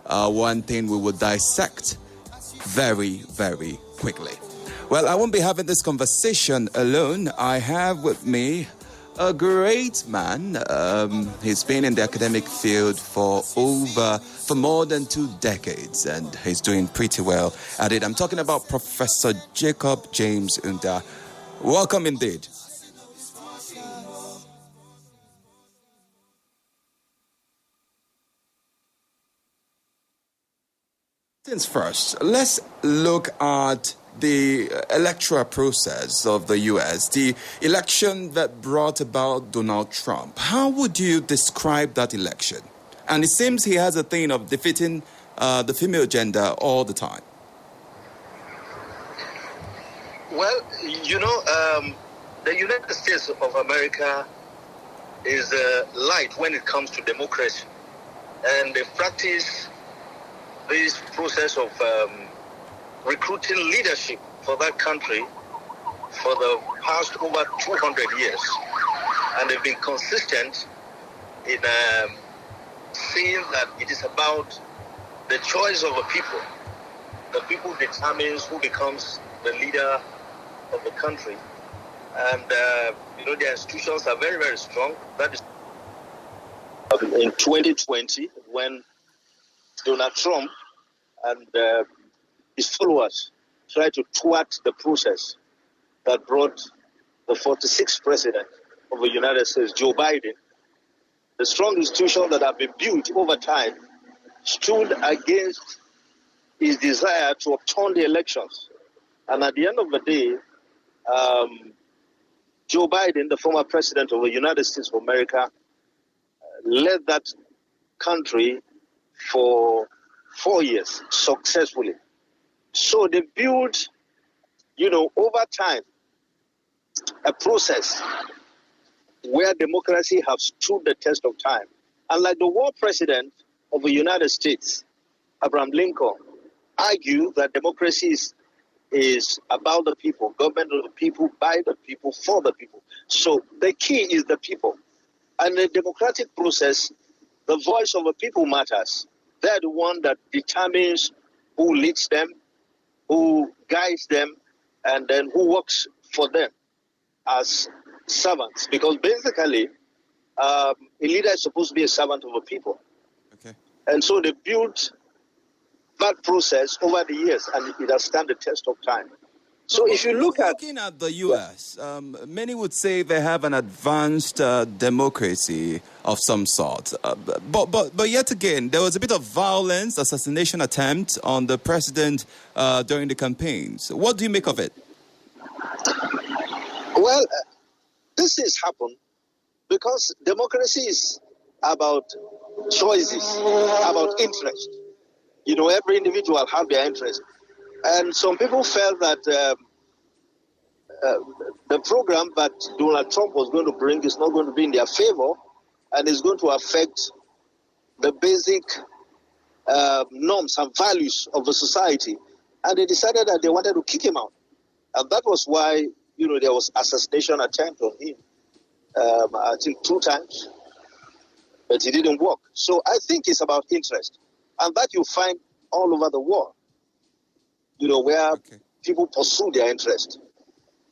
one thing we will dissect very, very quickly. Well, I won't be having this conversation alone. I have with me a great man. He's been in the academic field for more than 2 decades, and he's doing pretty well at it. I'm talking about Professor Jacob James Nda. Welcome indeed. Things first, let's look at the electoral process of the U.S., the election that brought about Donald Trump. How would you describe that election? And it seems he has a thing of defeating the female gender all the time. Well, the United States of America is light when it comes to democracy. And they practice this process of recruiting leadership for that country for the past over 200 years. And they've been consistent in saying that it is about the choice of the people. The people determines who becomes the leader of the country. And, their institutions are very, very strong. That is in 2020, when Donald Trump and his followers tried to thwart the process that brought the 46th president of the United States, Joe Biden. The strong institutions that have been built over time stood against his desire to overturn the elections. And at the end of the day, Joe Biden, the former president of the United States of America, led that country for 4 years successfully. So they built, over time, a process where democracy has stood the test of time. And like the war president of the United States, Abraham Lincoln, argued that democracy is about the people, government of the people, by the people, for the people. So the key is the people. And the democratic process, the voice of the people matters. They're the one that determines who leads them, who guides them, and then who works for them as servants. Because basically, a leader is supposed to be a servant of the people. Okay. And so they built that process over the years, and it has stand the test of time. So if you looking at the U.S., many would say they have an advanced democracy of some sort. But yet again, there was a bit of violence, assassination attempt on the president during the campaigns. What do you make of it? Well, this has happened because democracy is about choices, about interest. Every individual have their interest. And some people felt that the program that Donald Trump was going to bring is not going to be in their favor and is going to affect the basic norms and values of the society. And they decided that they wanted to kick him out. And that was why, there was assassination attempt on him, I think 2 times, but it didn't work. So I think it's about interest. And that you find all over the world. Where people pursue their interest.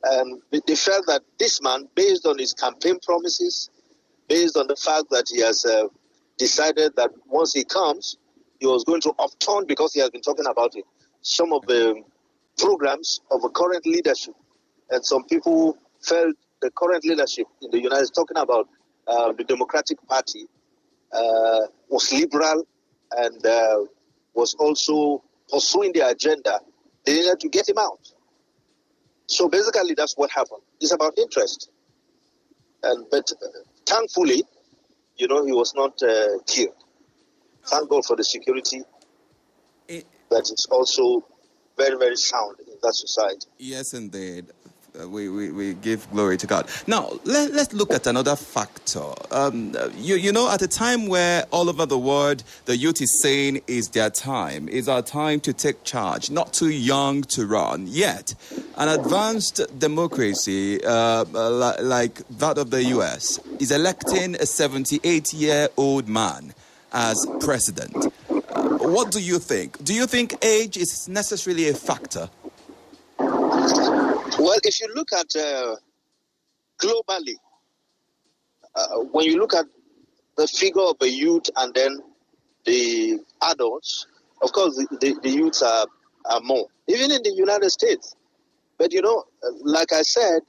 And they felt that this man, based on his campaign promises, based on the fact that he has decided that once he comes, he was going to overturn, because he has been talking about it, some of the programs of the current leadership. And some people felt the current leadership in the United States, talking about the Democratic Party, was liberal and was also pursuing their agenda. They needed to get him out. So basically, that's what happened. It's about interest. But thankfully, he was not killed. Thank God for the security that is also very, very sound in that society. Yes, indeed. We give glory to God. Now, let's look at another factor. At a time where all over the world, the youth is saying is their time, is our time to take charge, not too young to run. Yet, an advanced democracy like that of the U.S. is electing a 78-year-old man as president. What do you think? Do you think age is necessarily a factor? Well, if you look at globally, when you look at the figure of the youth and then the adults, of course, the youths are more, even in the United States. But, like I said,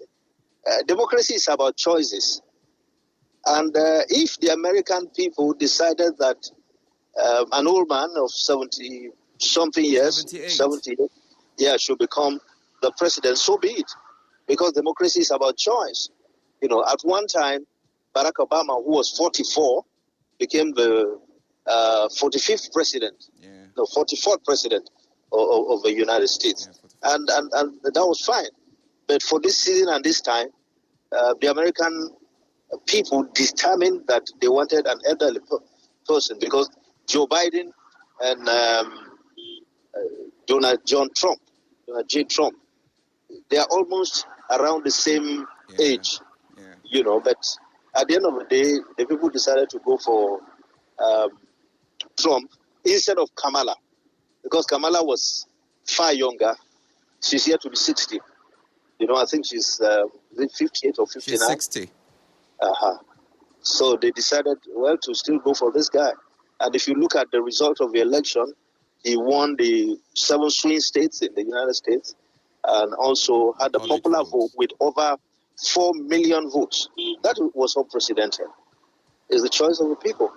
democracy is about choices. And if the American people decided that an old man of 70-something years, 78, should become the president, so be it. Because democracy is about choice. At one time, Barack Obama, who was 44, became the 45th president, 44th president of the United States. Yeah, and that was fine. But for this season and this time, the American people determined that they wanted an elderly person, because Joe Biden and Donald J. Trump, they are almost around the same age, but at the end of the day, the people decided to go for Trump instead of Kamala, because Kamala was far younger. She's here to be 60. I think she's 58 or 59. She's 60. So they decided, to still go for this guy. And if you look at the result of the election, he won the 7 swing states in the United States and also had a popular vote with over 4 million votes. That was unprecedented. It's the choice of the people.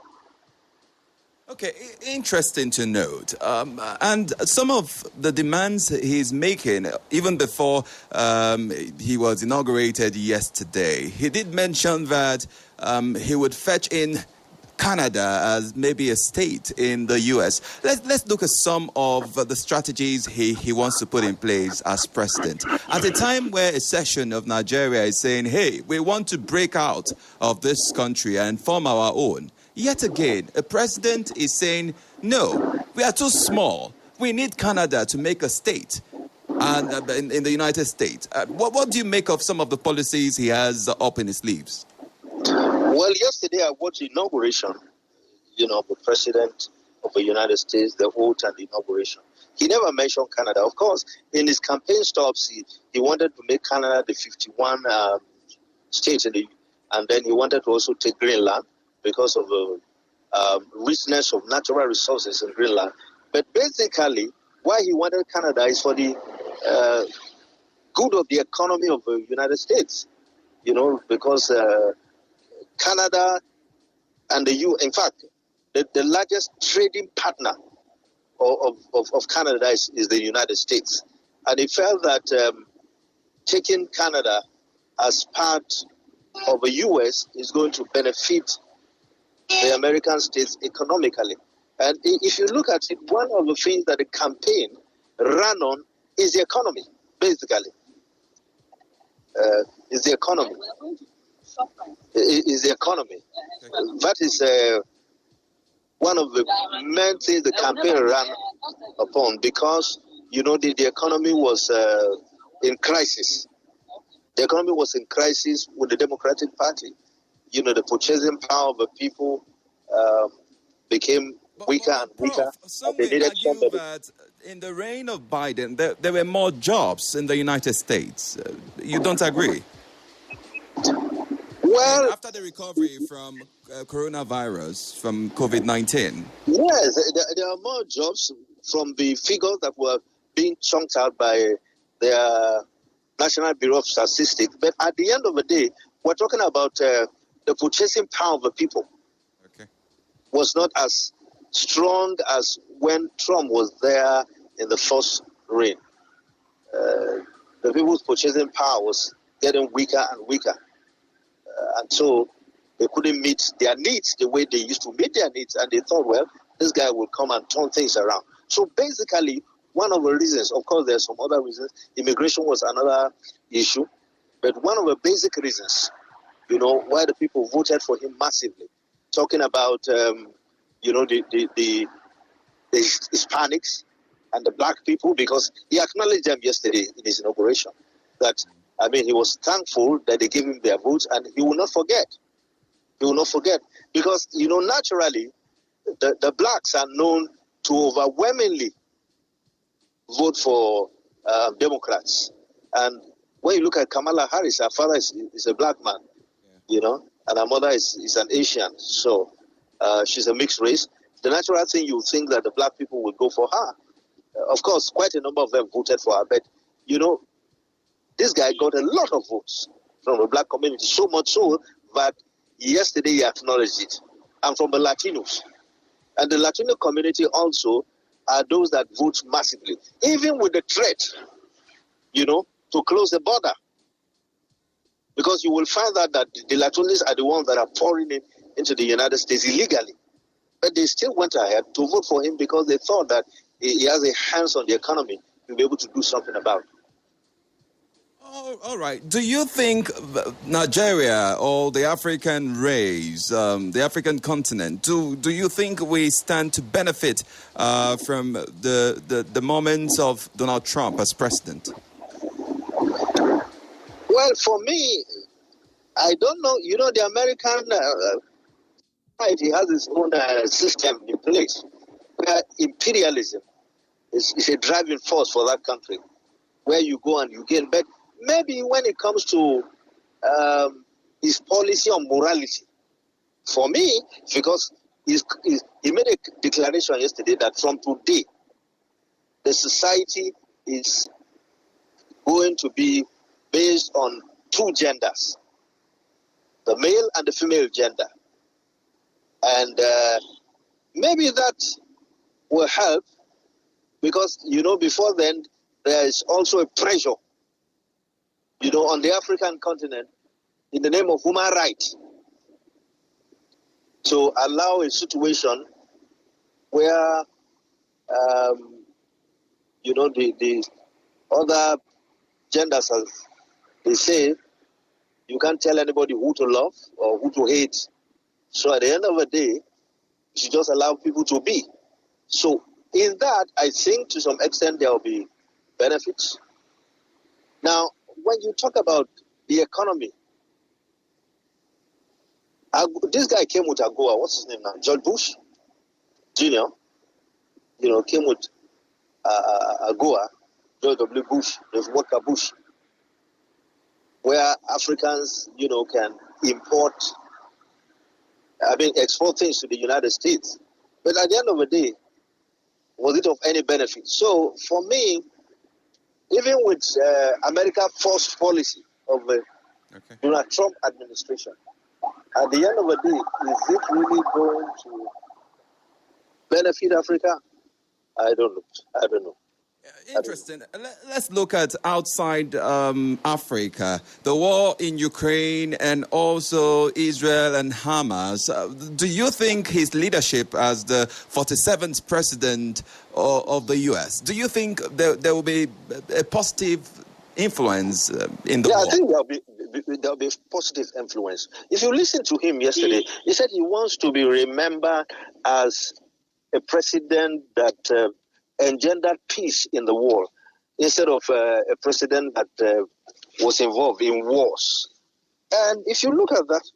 Okay, interesting to note. And some of the demands he's making, even before he was inaugurated yesterday, he did mention that he would fetch in Canada as maybe a state in the U.S. Let's look at some of the strategies he wants to put in place as president. At a time where a section of Nigeria is saying, hey, we want to break out of this country and form our own. Yet again, a president is saying, no, we are too small. We need Canada to make a state and in the United States. What do you make of some of the policies he has up in his sleeves? Well, yesterday I watched the inauguration, the president of the United States, the oath and the inauguration. He never mentioned Canada. Of course, in his campaign stops, he wanted to make Canada the 51 state, and then he wanted to also take Greenland because of the richness of natural resources in Greenland. But basically, why he wanted Canada is for the good of the economy of the United States, because Canada and the U. In fact, the largest trading partner of Canada is the United States. And he felt that taking Canada as part of the U.S. is going to benefit the American states economically. And if you look at it, one of the things that the campaign ran on is the economy, basically. Is the economy. Is the economy. That is one of the main things the campaign ran upon, because, the economy was in crisis. The economy was in crisis with the Democratic Party. The purchasing power of the people became weaker and weaker. Some may argue that in the reign of Biden, there were more jobs in the United States. You don't agree? Well, after the recovery from coronavirus, from COVID-19. Yes, there are more jobs from the figures that were being chunked out by the National Bureau of Statistics. But at the end of the day, we're talking about the purchasing power of the people. Was not as strong as when Trump was there in the first reign. The people's purchasing power was getting weaker and weaker. And so they couldn't meet their needs the way they used to meet their needs. And they thought, this guy will come and turn things around. So basically, one of the reasons, of course, there's some other reasons. Immigration was another issue. But one of the basic reasons, why the people voted for him massively, talking about, the Hispanics and the black people, because he acknowledged them yesterday in his inauguration. He was thankful that they gave him their votes, and he will not forget. He will not forget. Because, naturally, the blacks are known to overwhelmingly vote for Democrats. And when you look at Kamala Harris, her father is a black man, you know, and her mother is an Asian. So she's a mixed race. The natural thing, you think that the black people would go for her. Of course, quite a number of them voted for her. But, you know, this guy got a lot of votes from the black community, so much so that yesterday he acknowledged it. And from the Latinos. And the Latino community also are those that vote massively, even with the threat, you know, to close the border. Because you will find that the Latinos are the ones that are pouring into the United States illegally. But they still went ahead to vote for him because they thought that he has a hands on the economy to be able to do something about it. Oh, all right. Do you think Nigeria or the African race, the African continent, do you think we stand to benefit from the moments of Donald Trump as president? Well, for me, I don't know. You know, the American society has its own system in place where imperialism is a driving force for that country, where you go and you gain. But maybe when it comes to his policy on morality, for me, because he made a declaration yesterday that from today, the society is going to be based on two genders, the male and the female gender. And maybe that will help because, you know, before then, there is also a pressure, you know, on the African continent in the name of human rights to allow a situation where, you know, the other genders, as they say, you can't tell anybody who to love or who to hate. So at the end of the day, you should just allow people to be. So in that, I think to some extent there will be benefits. Now, when you talk about the economy, this guy came with AGOA. What's his name now? George Bush Jr. You know, came with AGOA, George W. Bush, the Walker Bush, where Africans, you know, can export things to the United States. But at the end of the day, was it of any benefit? So for me, even with America's first policy of the Donald Trump administration, at the end of the day, is it really going to benefit Africa? I don't know. Interesting. Let's look at outside Africa, the war in Ukraine and also Israel and Hamas. Do you think his leadership as the 47th president of the U.S., do you think there will be a positive influence in the war? I think there'll be positive influence. If you listen to him yesterday, he said he wants to be remembered as a president that engendered peace in the world instead of a president that was involved in wars. And if you look at that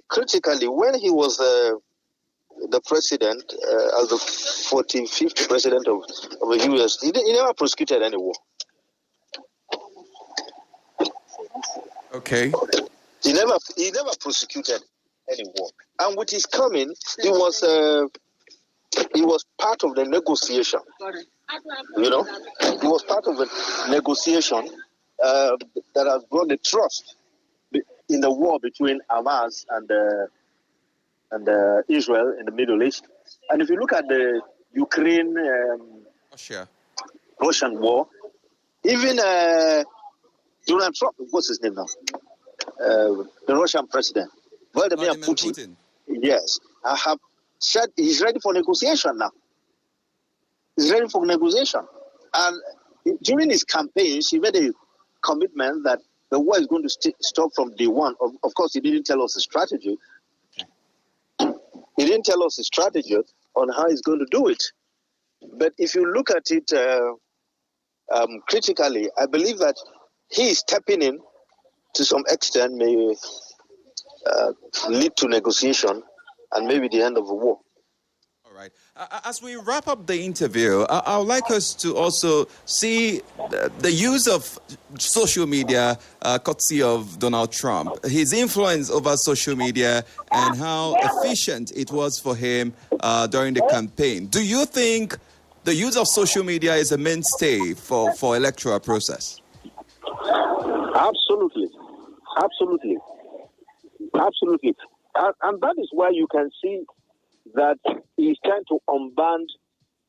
critically, when he was the president, as the 45th president of the U.S., he never prosecuted any war. Okay. He never prosecuted any war. And with his coming, he was part of the negotiation. You know, he was part of the negotiation that has brought the trust in the war between Hamas and Israel in the Middle East. And if you look at the Russian war, even Donald Trump, what's his name now? The Russian president, Vladimir Putin. Yes, I have said he's ready for negotiation now. He's ready for negotiation. And during his campaigns, he made a commitment that the war is going to stop from day one. Of course, he didn't tell us the strategy. He didn't tell us the strategy on how he's going to do it. But if you look at it critically, I believe that he is stepping in to some extent may lead to negotiation and maybe the end of the war. Right. As we wrap up the interview, I would like us to also see the use of social media, courtesy of Donald Trump, his influence over social media, and how efficient it was for him during the campaign. Do you think the use of social media is a mainstay for electoral process? Absolutely. Absolutely. Absolutely. And that is why you can see that he's trying to unban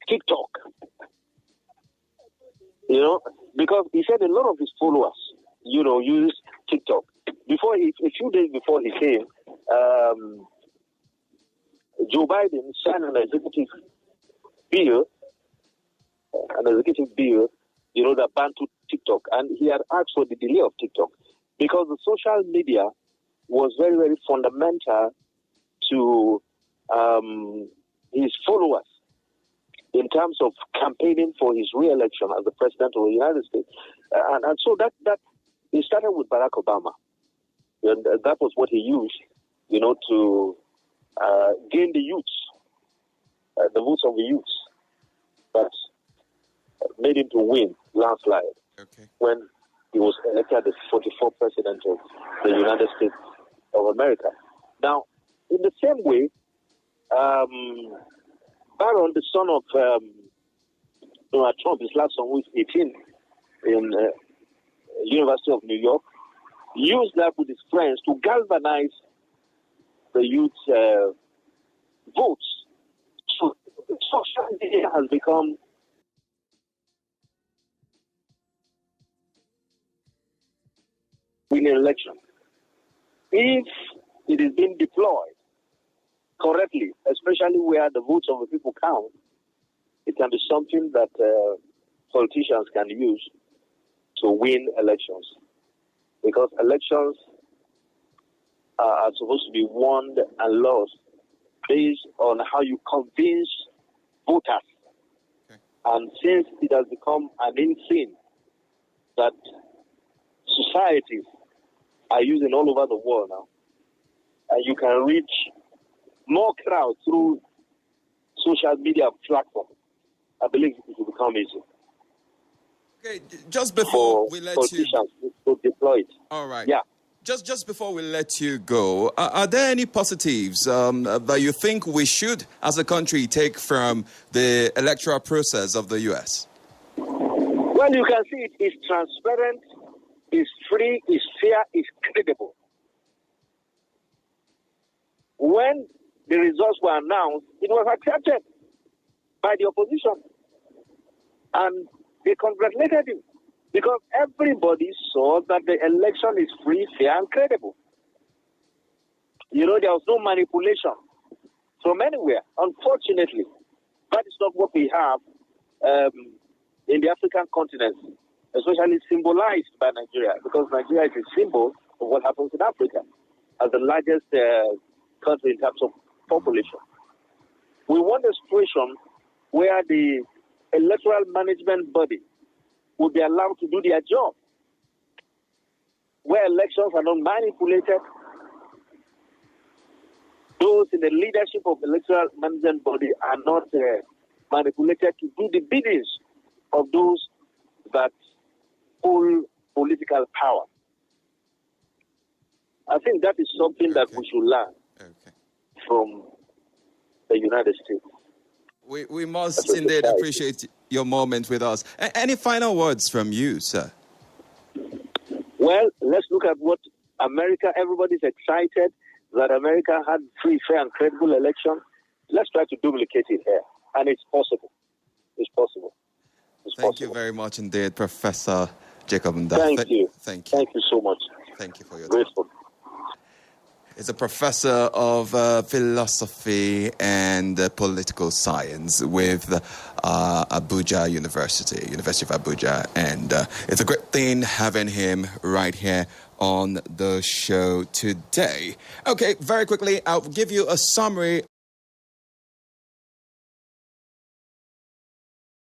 TikTok. You know, because he said a lot of his followers, use TikTok. A few days before he came, Joe Biden signed an executive bill, that banned TikTok. And he had asked for the delay of TikTok because the social media was very, very fundamental to his followers in terms of campaigning for his re-election as the president of the United States. And so that he started with Barack Obama. And that was what he used, to gain the youths, the votes of the youths. That made him to win landslide when he was elected as 44th president of the United States of America. Now, in the same way, Barron, the son of Donald Trump, his last son, who is 18 in University of New York, used that with his friends to galvanize the youth's votes. So social media has become winning election. If it is being deployed correctly, especially where the votes of the people count, it can be something that politicians can use to win elections. Because elections are supposed to be won and lost based on how you convince voters. Okay. And since it has become an insane that societies are using all over the world now, and you can reach more crowds through social media platforms, I believe it will become easy. Okay, just before we let politicians to deploy it. All right. Yeah. Just before we let you go, are there any positives that you think we should, as a country, take from the electoral process of the U.S.? Well, you can see it is transparent, is free, is fair, is credible. When the results were announced, it was accepted by the opposition. And they congratulated him because everybody saw that the election is free, fair, and credible. There was no manipulation from anywhere. Unfortunately, that is not what we have in the African continent, especially symbolized by Nigeria, because Nigeria is a symbol of what happens in Africa as the largest country in terms of population. We want a situation where the electoral management body will be allowed to do their job, where elections are not manipulated. Those in the leadership of the electoral management body are not manipulated to do the biddings of those that hold political power. I think that is something that we should learn from the United States. We must indeed appreciate your moment with us. Any final words from you, sir? Well, let's look at what America, everybody's excited that America had free, fair, and credible election. Let's try to duplicate it here. And it's possible. It's possible. Thank you very much indeed, Professor Jacob Nda. Thank you. Thank you. Thank you so much. Thank you for your time. Grateful. He's a professor of philosophy and political science with Abuja University of Abuja. And it's a great thing having him right here on the show today. Okay, very quickly, I'll give you a summary